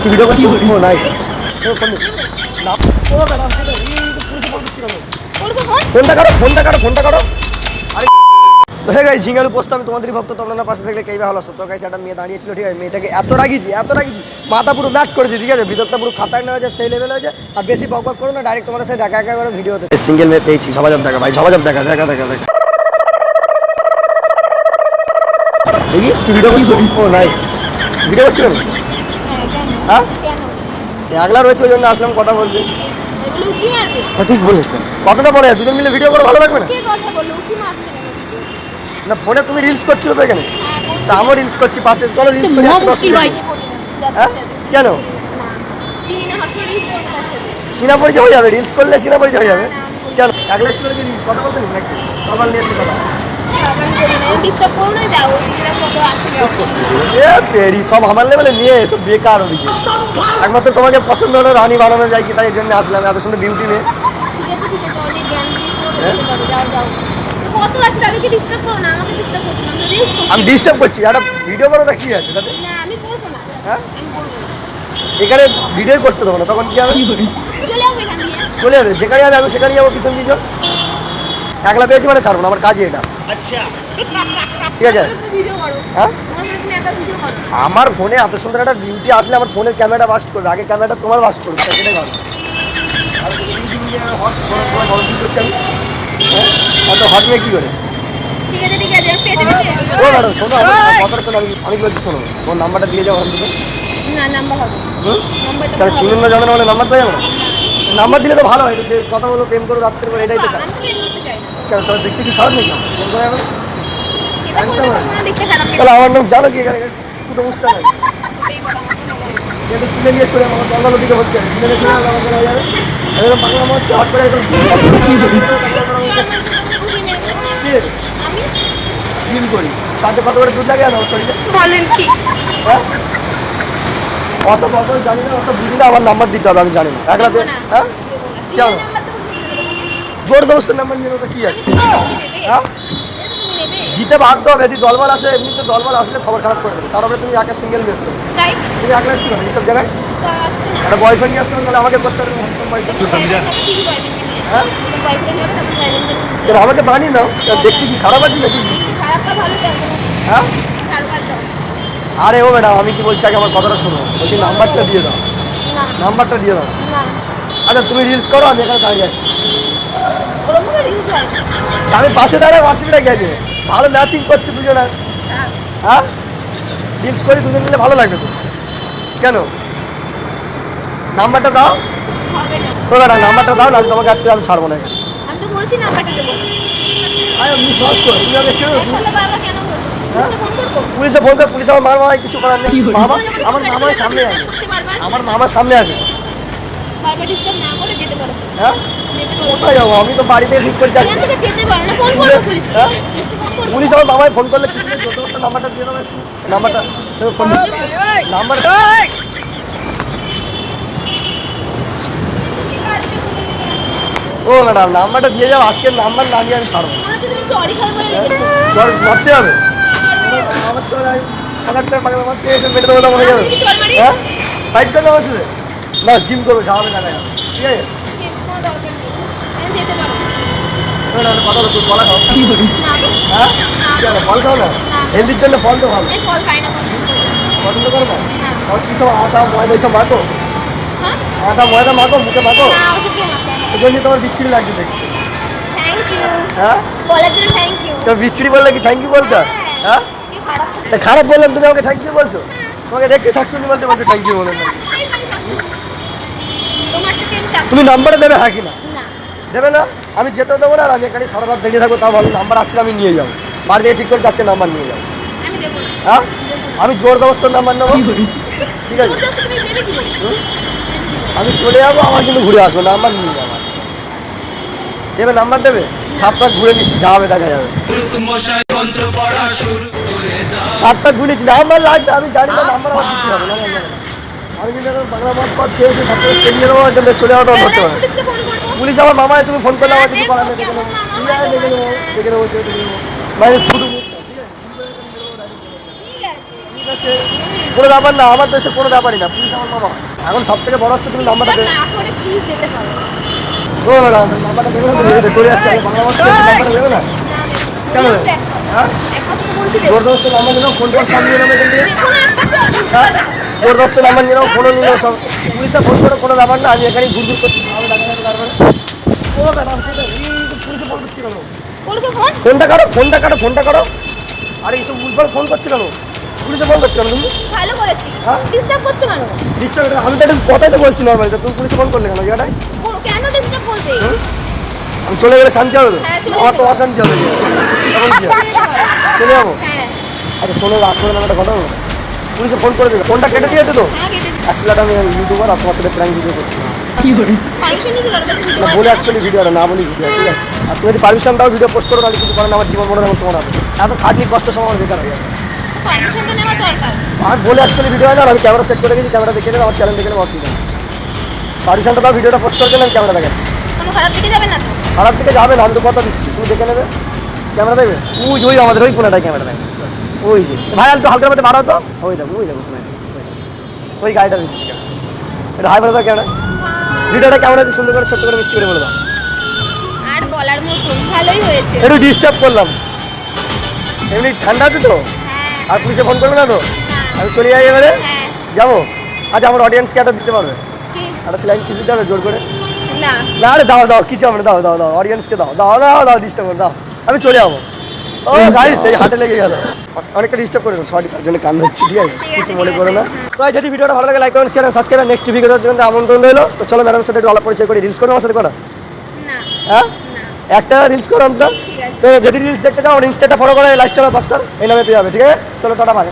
কি ভিডিও করছো? ও নাইস। না ও ম্যাডাম ফোনটা করো। আরে তো হে গাইস, ঝিঙ্গালু পোস্ট আমি তোমাদেরই ভক্ত, তোমরা না পাশে থাকলে কেইবা হলো। তো গাইস একটা মেয়ে দাঁড়িয়েছিল, ঠিক আছে, মেয়েটাকে এত রাগিয়েছি মাথা পুরো ম্যাট করেছি, ঠিক আছে, ভিতরটা পুরো খাতায় না হয়েছে, সেই লেভেল হয়েছে। আর বেশি বকবক করো না, ডাইরেক্ট তোমাদের সাথে দেখা করে ভিডিওতে। সিঙ্গেল মেয়ে পেয়েছি, ঝবাঝপ দেখা ভাই, ঝবাঝপ দেখা দেখি কি ভিডিও করছো? ও নাইস। ভিডিও করছো কেন? হ্যাঁ আগলা রয়েছে, ওই জন্য আসলাম কথা বলতে। ঠিক বলেছেন, কথাটা বলে দুজন মিলে ভিডিও করে ভালো লাগবে না? না ফোনে তুমি রিলস করছো তো এখানে, তা আমিও রিলস করছি পাশে, চলো রিলস করি। হ্যাঁ কেন? চীনা পরিচয় হয়ে যাবে, রিলস করলে চীনা পরিচয় হয়ে যাবে। কেন আগলা এসে কি কথা বলতে নিস নাকি? তরবাল নিয়ে এসে কথা সব আমার লেভেলে নিয়ে এসব বেকার ওদিকে। একমাত্র তোমাকে পছন্দ হলো রানী বানানো যায় কি, তাই এই জন্য আসলাম। এত সুন্দর বিউটি মেয়ে। আমি ডিস্টার্ব করছি, একটা ভিডিও করো তা কি আছে তাতে? হ্যাঁ এখানে ভিডিও করতে দেবো না, তখন কি হবে? চলে যাবে, যেখানে যাবে আমি সেখানে যাবো, পিছন পিছন। একলা পেয়েছি মানে ছাড়বো না, আমার কাজই এটা। ঠিক আছে হ্যাঁ, আমার ফোনে এত সুন্দর একটা বিউটি আসলে আমার ফোনের ক্যামেরা বাস্ট করবে, আগে ক্যামেরাটা তোমার বাস্ট করবে, সেটাই ভালো। অত হট মেয়ে কি করে? ও ম্যাডাম শোনো, কথাটা শোনো, আমি কি বলছি শোনো, তোমার নাম্বারটা দিয়ে যাবো ওখান থেকে। তাহলে চিনুন না জানো না মানে নাম্বার পেয়ে যাবো না? নাম্বার দিলে তো ভালো হয়, কথা বলো, প্রেম করো, রাত্রে করে, এটাই তো কাজ। কেন সবাই দেখতে কি খারাপ নেই? ফোন করে যাবে চলো, আমার নাম জানো কি? এখানে দুটো বুঝতে নাই তুলে নিয়ে চলে আমার জঙ্গল দিকে হচ্ছে, তুলে নিয়ে চলে যাবে একদম বাংলা মধ্যে হট করে একদম জিম করি। সাথে কত করে দুধ লাগে আমার শরীরে বলেন কি? হ্যাঁ অত বকর জানি না, অত বুঝি না, আমার নাম্বার দিতে হবে, আমি জানি না। একলা হ্যাঁ কেন জোর দোস্তের নাম্বার নিয়ে ওটা কি আছে? হ্যাঁ জিতে বাধ্য হবে, যদি দলবল আসে, এমনিতে দলবল আসলে খবর খারাপ করে দেবে। তারপরে তুমি একা সিঙ্গেল মেসছো, তুমি একলা ছিল না এইসব জায়গায়। একটা বয়ফ্রেন্ড নিয়ে আসতে হবে, তাহলে আমাকে করতে হবে। হ্যাঁ আমাকে বানিয়ে নাও, দেখতে কি খারাপ আছে নাকি? হ্যাঁ আরে ও ম্যাডাম, আমি কি বলছি আগে আমার কথাটা শোনো, বলছি নাম্বারটা দিয়ে দাও, নাম্বারটা দিয়ে দাও। আচ্ছা তুমি রিলস করো, আমি এখানে দাঁড়িয়ে আছি। আমি পাশে দাঁড়ায় অসুবিধা গেছে, ভালো ম্যাচিং করছে দুজনে। হ্যাঁ রিলস করি দুজন মিলে, ভালো লাগবে তো। কেন নাম্বারটা দাও? ও ম্যাডাম নাম্বারটা দাও, না তোমাকে আজকে আমি ছাড়বো না। পুলিশে ফোন করে, পুলিশ আমার মামা কিছু করার নেই। আমার মামার সামনে আছে, আমার মামার সামনে আছে। হ্যাঁ কোথায় যাবো? আমি তো বাড়িতে ঠিক করে যাচ্ছি। পুলিশ আমার মামায় ফোন করলে নাম্বারটা দিয়ে দেবো, নাম্বারটা নাম্বারটা ও ম্যাডাম নাম্বারটা দিয়ে যাও, আজকের নাম্বার না নিয়ে আমি ছাড়বো। মারতে হবে ফাইট করতে হবে না, জিম করবে, খাওয়াবে টাকা, ঠিক আছে? কথা তুই ফল খাও, হ্যাঁ ফল খাও না, হেলদির জন্য ফল তো ভালো। পছন্দ করো না? কি সব আটা ময়দা এইসব মাখো? আটা ময়দা মাখো, মুখে মাখো, এই জন্য তোমার বিচ্ছিরি লাগছে দেখতে। হ্যাঁ তো বিচ্ছিরি বললে কি থ্যাংক ইউ বলতো? হ্যাঁ খারাপ বললাম, তুমি আমাকে থ্যাংক ইউ বলছো? তোমাকে দেখতে শাকচুনি বলতে বলছো থ্যাংক ইউ বলেন না? তুমি নাম্বারটা দেবে হ্যাঁ কি না? দেবে না, আমি যেতে দেবো না। আর আমি এখানে সারা রাত দাঁড়িয়ে থাকবো, তাও ভালো। নাম্বার আজকে আমি নিয়ে যাবো, বাড়ি থেকে ঠিক করেছি আজকে নাম্বার নিয়ে যাবো। হ্যাঁ আমি জোর দবস্তর নাম্বার নেবো, ঠিক আছে? আমি চলে যাবো, আমার কিন্তু ঘুরে আসবো, নাম্বার নিয়ে যাবো। দেবে নাম্বার দেবে, 7 পাক ঘুরে নিচ্ছি, যাবে দেখা যাবে। 7 পাক ঘুরেছি, নাম্বার লাগবে, আমি জানি না নাম্বার আমার দিতে হবে না। আমি কিন্তু বাংলা মত পথ খেয়েছি, সব থেকে পেরিয়ে দেবো, চলে যাওয়াটা ধরতে পারে। পুলিশ আমার মামায়, তুমি ফোন করলে আমার কিছু করার নেই, দেখে নেবো, দেখে নেবো, ঠিক আছে? কোনো ব্যাপার না, আমার দেশে কোনো ব্যাপারই না, পুলিশ আমার বাবা। এখন সব থেকে বড় হচ্ছে তুমি নাম্বারটা দেবে। না করে প্লিজ যেতে পারো। ও ম্যাডাম নাম্বারটা দেবে না, তুমি চলে যাচ্ছে বাংলা ভাষা নাম্বারটা দেবে না না দেব কেন না। দেবে? হ্যাঁ একমাত্র বলছি দেব। জোরদস্ত নাম্বার নিলাম, ফোন টোন সব নিয়ে নেবে এখান থেকে। কোনো একটা জোরদস্ত নাম্বার নিলাম, ফোনও নিলাম সব। পুলিশে ফোন করে কোনো ব্যাপার না, আমি এখানে ঘুরঘুর করছি, আমি ডাকা ডাকা তারপরে ও ম্যাডাম সেটা পুলিশে ফোন করছি কেন? করবে ফোন? ফোনটা কাটো, ফোনটা কাটো, ফোনটা কাটো। আরে এইসব উল্টো ফোন করছো কেন? পুলিশে ফোন করছো কেন তুমি? ভালো করেছি। হ্যাঁ? ডিস্টার্ব করছো কেন? ডিস্টার্ব, আমি তো একটা কথাই তো বলছি নর্মালি, তুমি পুলিশে ফোন করলে কেন জায়গাটায়? কেন ডিস্টার্ব করবে? আমি চলে গেলে শান্তি হবে তো? হ্যাঁ, চলে আমার তো যেতে অশান্তি হবে তখন কি হবে? চলে যাবো? হ্যাঁ আচ্ছা শোনো, রাত করে নাম একটা কথা বলো, পুলিশে ফোন করে দেবে, ফোনটা কেটে দিয়েছে তো? হ্যাঁ কেটে দিই। অ্যাকচুয়ালি আমি ইউটিউবার আর তোমার সাথে প্র্যাঙ্ক ভিডিও করছি না, পারমিশন নিয়েছি কারণ তুমি না বলে অ্যাকচুয়ালি ভিডিওটা না বলি ভিডিও, ঠিক আছে? আর তুমি যদি পারমিশন দাও ভিডিও পোস্ট করো, তাহলে কিছু করে না, আমার জীবন মনে তোমার হাতে, এত খাটনি কষ্ট সময় আমার বেকার হয়ে যাবে। পারমিশন তো নেওয়া দরকার। আর বলে অ্যাকচুয়ালি ভিডিও হয় না, আমি ক্যামেরা সেট করে গেছি, ক্যামেরা দেখে নেবে, আমার চ্যানেল দেখে নেবে, অসুবিধা নেই। পারমিশনটা দাও, ভিডিওটা পোস্ট করার জন্য আমি ক্যামেরা দেখাচ্ছি। কোনো খারাপ দিকে যাবে না তো? খারাপ দিকে যাবে না, আমি তো কথা দিচ্ছি, তুমি দেখে নেবে, ক্যামেরা দেখবে। ওই ওই আমাদের ওই কোনাটায় ক্যামেরা দেখবে, ওই যে ভাই একটু হালকার মধ্যে বাড়াও তো, ওই দেখো কোনায়, ওই গাড়িটার ভিতরে এটা হাই বলে দাও ক্যামেরা, ভিডিওটা কেমন আছে সুন্দর করে ছোট্ট করে মিষ্টি করে বলে দাও। আর বলার মতন ভালোই হয়েছে। একটু ডিস্টার্ব করলাম, এমনি ঠান্ডা আছে তো, হ্যাঁ আর পুলিশে ফোন করবে না তো? হ্যাঁ আমি চলে যাই এবারে, হ্যাঁ। যাবো। আচ্ছা আমার অডিয়েন্সকে একটা দিতে পারবে, কি? একটা সেলাইন কিস দিতে পারবে জোর করে? না না আরে দাও দাও, কিছু আমরা দাও দাও দাও, অডিয়েন্সকে দাও দাও দাও দাও, ডিস্টার্ব করে দাও, আমি চলে যাবো। ও গাইস সেই হাতে লেগে গেল, অনেকটা ডিস্টার্ব করে, সরি তার জন্য কান ধরছি, ঠিক আছে? ঠিক আছে, কিছু মনে ঠিক করো না। আছে, তো যদি ভিডিওটা ভালো লাগে লাইক করুন, শেয়ার সাবস্ক্রাইব, নেক্সট ভিডিওর জন্য আমন্ত্রণ রইলো। তো চলো ম্যাডামের সাথে একটু আলাপ পরিচয় করি, রিলস করো আমার সাথে, করো না হ্যাঁ না একটা রিলস করো আমরা। ঠিক আছে। তো যদি রিলস দেখতে চাও ইনস্টাটা ফলো করে লাইফস্টাইল বাস্টার এই নামে পেয়ে যাবে, ঠিক আছে? চলো টাটা বাই।